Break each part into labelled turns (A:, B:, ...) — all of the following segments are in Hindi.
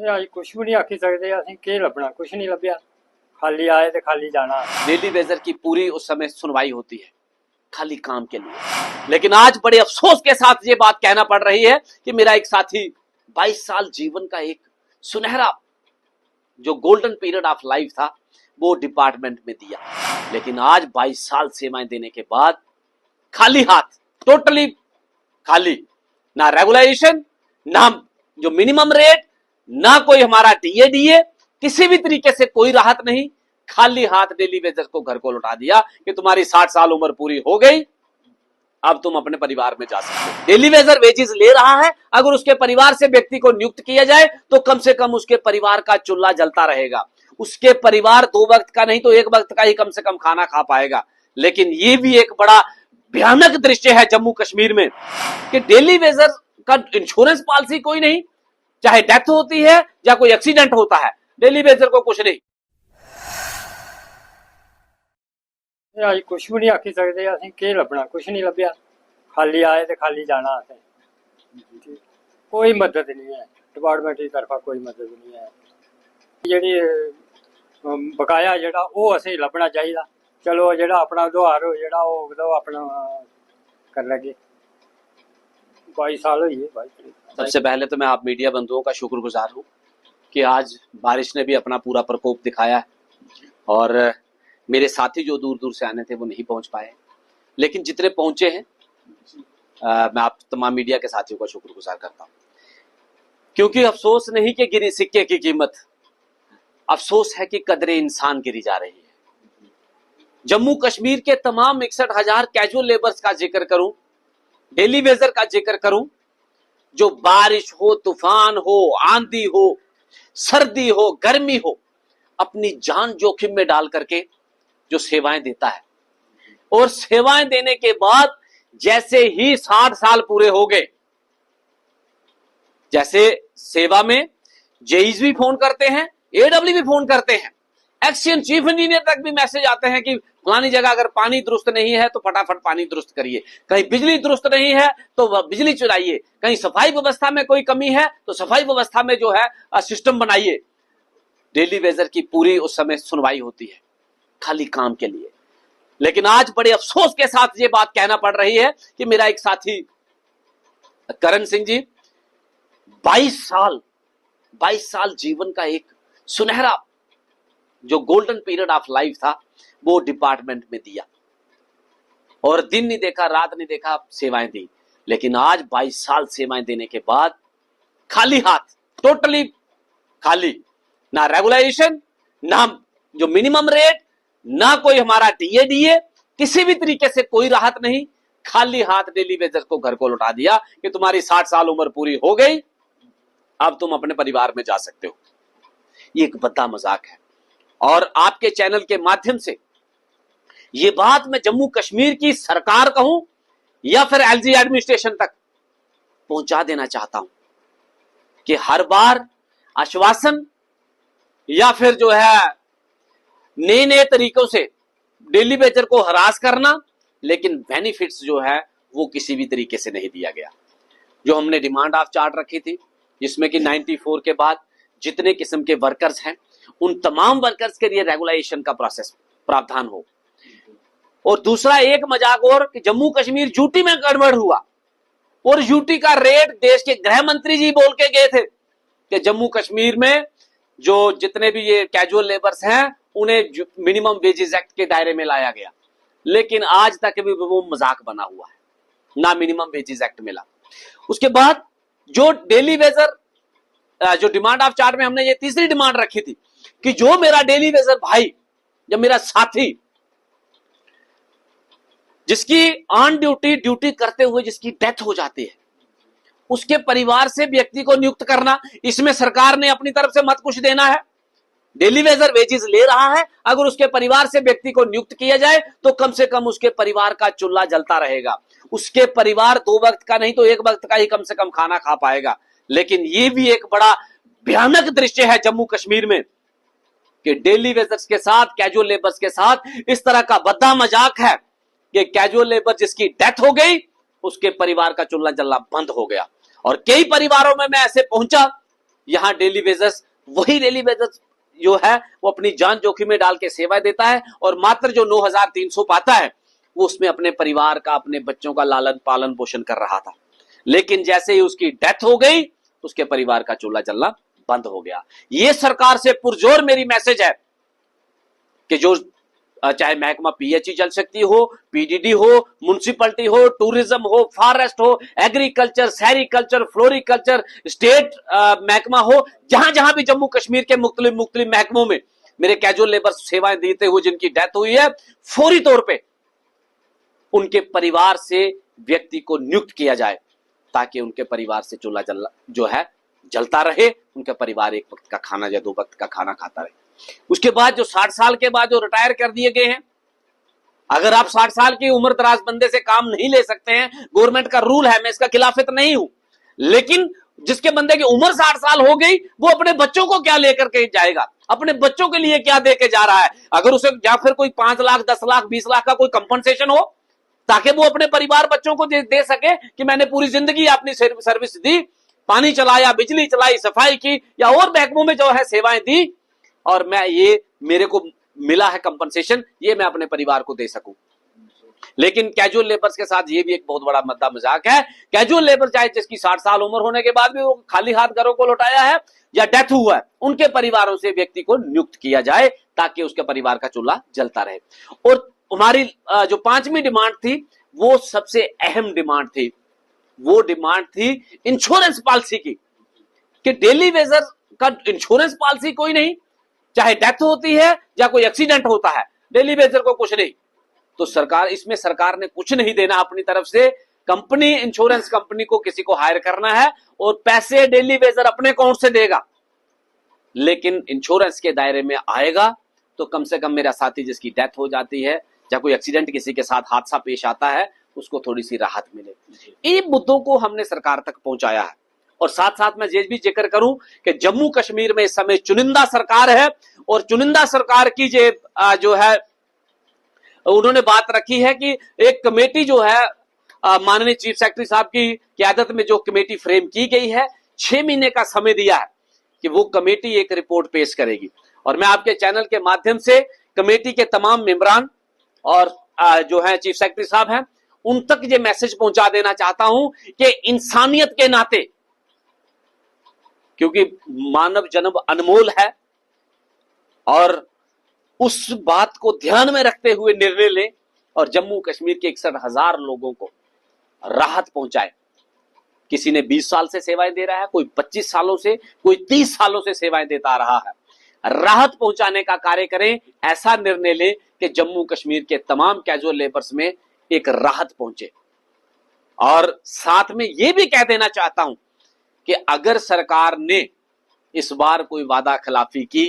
A: अज कुछ भी नहीं आखी सकते, असीं के लभना, कुछ नहीं लभ्या। खाली आए तो खाली जाना।
B: डेली वेजर की पूरी उस समय सुनवाई होती है खाली काम के लिए, लेकिन आज बड़े अफसोस के साथ ये बात कहना पड़ रही है कि मेरा एक साथी 22 साल जीवन का एक सुनहरा जो गोल्डन पीरियड ऑफ लाइफ था वो डिपार्टमेंट में दिया, लेकिन आज 22 साल सेवाएं देने के बाद खाली हाथ, टोटली खाली, ना रेगुलाइजेशन, ना जो मिनिमम रेट, ना कोई हमारा डीए, किसी भी तरीके से कोई राहत नहीं। खाली हाथ डेली वेजर को घर को लौटा दिया कि तुम्हारी 60 साल उम्र पूरी हो गई, अब तुम अपने परिवार में जा सकते हो। डेली वेजर वेजेस ले रहा है, अगर उसके परिवार से व्यक्ति को नियुक्त किया जाए तो कम से कम उसके परिवार का चूल्हा जलता रहेगा, उसके परिवार 2 वक्त का नहीं तो 1 वक्त का ही कम से कम खाना खा पाएगा। लेकिन ये भी एक बड़ा भयानक दृश्य है जम्मू कश्मीर में कि डेली वेजर का इंश्योरेंस पॉलिसी कोई नहीं, चाहे डेथ होती है या कोई एक्सीडेंट होता है, डेली वेजर को कुछ नहीं।
A: अज कुछ भी नहीं आखी सकते, असीं के लभना, कुछ नहीं लभ्या। खाली आए तो खाली जाना। कोई मदद नहीं है डिपार्टमेंट की तरफा, कोई मदद नहीं है। जी बकाया जो असीं लभना चाहिए। चलो जो अपना दुहार हो जो अपना कर लगे। 22 साल हुई है।
B: सबसे पहले तो मैं आप मीडिया बंधुओं का शुक्रगुजार हूं कि आज बारिश ने भी अपना पूरा प्रकोप दिखाया है और मेरे साथी जो दूर दूर से आने थे वो नहीं पहुंच पाए, लेकिन जितने पहुंचे हैं मैं आप तमाम मीडिया के साथियों का शुक्रगुजार करता हूं, क्योंकि अफसोस नहीं कि गिरी सिक्के की कीमत, अफसोस है कि कदरे इंसान गिरी जा रही है। जम्मू कश्मीर के तमाम 61,000 कैजुअल लेबर्स का जिक्र करूं, डेली वेजर का जिक्र करूं, जो बारिश हो, तूफान हो, आंधी हो, सर्दी हो, गर्मी हो, अपनी जान जोखिम में डाल करके जो सेवाएं देता है, और सेवाएं देने के बाद जैसे ही 60 साल पूरे हो गए, जैसे सेवा में जेईज भी फोन करते हैं, एडब्ल्यू भी फोन करते हैं, एक्शन चीफ इंजीनियर तक भी मैसेज आते हैं कि फलानी जगह अगर पानी दुरुस्त नहीं है तो फटाफट पानी दुरुस्त करिए, कहीं बिजली दुरुस्त नहीं है तो बिजली चलाइए, कहीं सफाई व्यवस्था में कोई कमी है तो सफाई व्यवस्था में जो है सिस्टम बनाइए। डेली वेजर की पूरी उस समय सुनवाई होती है खाली काम के लिए, लेकिन आज बड़े अफसोस के साथ ये बात कहना पड़ रही है कि मेरा एक साथी करण सिंह जी 22 साल जीवन का एक सुनहरा जो गोल्डन पीरियड ऑफ लाइफ था वो डिपार्टमेंट में दिया, और दिन नहीं देखा रात नहीं देखा सेवाएं दी, लेकिन आज 22 साल सेवाएं देने के बाद खाली हाथ, टोटली खाली, ना रेगुलाइजेशन, ना जो मिनिमम रेट, ना कोई हमारा डीए, किसी भी तरीके से कोई राहत नहीं। खाली हाथ डेली वेजर को घर को लौटा दिया कि तुम्हारी 60 साल उम्र पूरी हो गई, अब तुम अपने परिवार में जा सकते हो। ये एक बद्दा मजाक है, और आपके चैनल के माध्यम से ये बात मैं जम्मू कश्मीर की सरकार कहूं या फिर एलजी एडमिनिस्ट्रेशन तक पहुंचा देना चाहता हूं कि हर बार आश्वासन या फिर जो है नए नए तरीकों से डेली वेजर को हरास करना, लेकिन बेनिफिट्स जो है वो किसी भी तरीके से नहीं दिया गया। जो हमने डिमांड ऑफ चार्ट रखी थी जिसमें कि 94 के बाद जितने किस्म के वर्कर्स हैं उन तमाम वर्कर्स के लिए रेगुलाइजेशन का प्रोसेस प्रावधान हो, और दूसरा एक मजाक और कि जम्मू कश्मीर यूटी में कन्वर्ट हुआ, और यूटी का रेट देश के गृह मंत्री जी बोल के गए थे कि जम्मू कश्मीर में जो जितने भी ये कैजुअल लेबर्स हैं उन्हें मिनिमम वेजेस एक्ट के दायरे में लाया गया, लेकिन आज तक भी वो मजाक बना हुआ है, ना मिनिमम वेजेस एक्ट मिला। उसके बाद जो डेली वेजर जो डिमांड ऑफ चार्ट में हमने ये तीसरी डिमांड रखी थी कि जो मेरा डेली वेजर भाई, जब मेरा साथी जिसकी ऑन ड्यूटी करते हुए जिसकी डेथ हो जाती है, उसके परिवार से व्यक्ति को नियुक्त करना, इसमें सरकार ने अपनी तरफ से मत कुछ देना है। डेली वेजर वेजेस ले रहा है, अगर उसके परिवार से व्यक्ति को नियुक्त किया जाए तो कम से कम उसके परिवार का चूल्हा जलता रहेगा, उसके परिवार 2 वक्त का नहीं तो 1 वक्त का ही कम से कम खाना खा पाएगा। लेकिन ये भी एक बड़ा भयानक दृश्य है जम्मू कश्मीर में कि डेली वेजर्स के साथ, कैजुअल लेबर्स के साथ इस तरह का बद्दा मजाक है कि कैजुअल लेबर जिसकी डेथ हो गई उसके परिवार का चूल्हा जलना बंद हो गया। और कई परिवारों में मैं ऐसे पहुंचा यहाँ डेली वेजर्स, वही डेली वेजर्स जो है वो अपनी जान जोखिम में डाल के सेवाएं देता है और मात्र जो 9,300 पाता है वो उसमें अपने परिवार का, अपने बच्चों का लालन पालन पोषण कर रहा था। लेकिन जैसे ही उसकी डेथ हो गई उसके परिवार का चूल्हा जलना बंद हो गया। ये सरकार से पुरजोर मेरी मैसेज है कि जो चाहे महकमा पीएचई जल शक्ति हो, पीडीडी हो, म्युनिसिपैलिटी हो, टूरिज्म हो, फॉरेस्ट हो, एग्रीकल्चर, सेरिकल्चर, फ्लोरिकल्चर, स्टेट महकमा हो, जहां जहां भी जम्मू कश्मीर के मुख्तलिफ महकमों में मेरे कैजुअल लेबर सेवाएं देते हुए जिनकी डेथ हुई है, फौरी तौर पे उनके परिवार से व्यक्ति को नियुक्त किया जाए ताकि उनके परिवार से चूल्हा जो है जलता रहे, उनका परिवार एक वक्त का खाना या 2 वक्त का खाना खाता रहे। उसके बाद जो 60 साल के बाद जो रिटायर कर दिए गए हैं, अगर आप 60 साल की उम्र दराज बंदे से काम नहीं ले सकते हैं, गवर्नमेंट का रूल है, मैं इसका खिलाफत नहीं हूं, लेकिन जिसके बंदे की उम्र 60 साल हो गई वो अपने बच्चों को क्या लेकर के जाएगा, अपने बच्चों के लिए क्या दे के जा रहा है? अगर उसे या फिर कोई 5 लाख 10 लाख 20 लाख का कोई कंपनसेशन हो ताकि वो अपने परिवार बच्चों को दे सके कि मैंने पूरी जिंदगी अपनी सर्विस दी, पानी चलाया, बिजली चलाई, सफाई की या और महकमों में जो है सेवाएं दी और मैं ये मेरे को मिला है कंपनसेशन, ये मैं अपने परिवार को दे सकूं। लेकिन कैजुअल लेबर्स के साथ ये भी एक बहुत बड़ा मद्दा मजाक है। कैजुअल लेबर चाहे जिसकी 60 साल उम्र होने के बाद भी वो खाली हाथ घरों को लौटाया है या डेथ हुआ है, उनके परिवारों से व्यक्ति को नियुक्त किया जाए ताकि उसके परिवार का चूल्हा जलता रहे। और हमारी जो 5वीं डिमांड थी वो सबसे अहम डिमांड थी, वो डिमांड थी इंश्योरेंस पॉलिसी की, कि डेली वेजर का इंश्योरेंस पॉलिसी कोई नहीं, चाहे डेथ होती है या कोई एक्सीडेंट होता है, डेली वेजर को कुछ नहीं। तो सरकार ने कुछ नहीं देना अपनी तरफ से, कंपनी, इंश्योरेंस कंपनी को किसी को हायर करना है और पैसे डेली वेजर अपने अकाउंट से देगा। लेकिन इंश्योरेंस के दायरे में आएगा तो कम से कम मेरा साथी जिसकी डेथ हो जाती है या कोई एक्सीडेंट किसी के साथ हादसा पेश आता है उसको थोड़ी सी राहत मिले। इन मुद्दों को हमने सरकार तक पहुंचाया है। और साथ साथ मैं ये भी जिक्र करूं कि जम्मू कश्मीर में इस समय चुनिंदा सरकार है और चुनिंदा सरकार की जो है उन्होंने बात रखी है कि एक कमेटी जो है माननीय चीफ सेक्रेटरी साहब की क़यादत में जो कमेटी फ्रेम की गई है, 6 महीने का समय दिया है कि वो कमेटी एक रिपोर्ट पेश करेगी। और मैं आपके चैनल के माध्यम से कमेटी के तमाम मेंबरान और जो है चीफ सेक्रेटरी साहब हैं उन तक ये मैसेज पहुंचा देना चाहता हूं कि इंसानियत के नाते, क्योंकि मानव जन्म अनमोल है और उस बात को ध्यान में रखते हुए निर्णय लें और जम्मू कश्मीर के 61,000 लोगों को राहत पहुंचाए। किसी ने 20 साल से सेवाएं दे रहा है, कोई 25 सालों से, कोई 30 सालों से सेवाएं देता आ रहा है। राहत पहुंचाने का कार्य करें, ऐसा निर्णय लें कि जम्मू कश्मीर के तमाम कैजुअल लेबर्स में एक राहत पहुंचे। और साथ में यह भी कह देना चाहता हूं कि अगर सरकार ने इस बार कोई वादा खिलाफी की,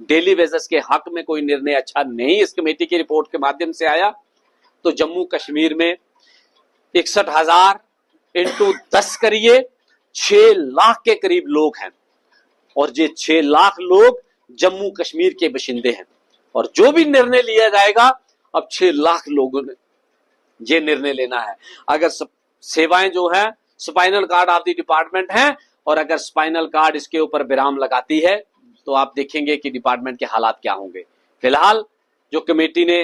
B: डेली वेजर्स के हक में कोई निर्णय अच्छा नहीं इस कमेटी की रिपोर्ट के माध्यम से आया, तो जम्मू कश्मीर में 61,000 इंटू 10 करिए, 6 लाख के करीब लोग हैं और ये 6 लाख लोग जम्मू कश्मीर के बशिंदे हैं। और जो भी निर्णय लिया जाएगा, अब 6 लाख लोगों ने ये निर्णय लेना है। अगर सेवाएं जो है spinal cord of the department है और अगर स्पाइनल कार्ड इसके ऊपर विराम लगाती है तो आप देखेंगे कि डिपार्टमेंट के हालात क्या होंगे। फिलहाल जो कमेटी ने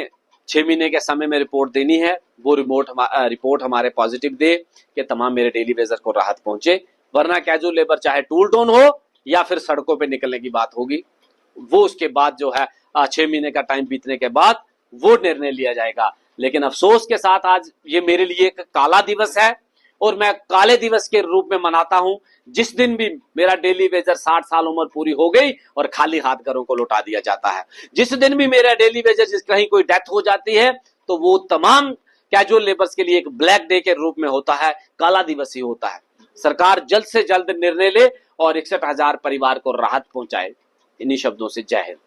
B: 6 महीने के समय में रिपोर्ट देनी है वो रिपोर्ट हमारे पॉजिटिव दे कि तमाम मेरे डेली वेजर को राहत पहुंचे, वरना कैजुअल लेबर चाहे टूल टाउन हो या फिर सड़कों पे निकलने की बात होगी, वो उसके बाद जो है 6 महीने का टाइम बीतने के बाद वो निर्णय लिया जाएगा। लेकिन अफसोस के साथ आज ये मेरे लिए एक काला दिवस है और मैं काले दिवस के रूप में मनाता हूं जिस दिन भी मेरा डेली वेजर 60 साल उम्र पूरी हो गई और खाली हाथ घरों को लौटा दिया जाता है। जिस दिन भी मेरा डेली वेजर जिस कहीं कोई डेथ हो जाती है तो वो तमाम कैजुअल लेबर्स के लिए एक ब्लैक डे के रूप में होता है, काला दिवस ही होता है। सरकार जल्द से जल्द निर्णय ले और 61,000 परिवार को राहत पहुंचाए। इन्हीं शब्दों से जय हिंद।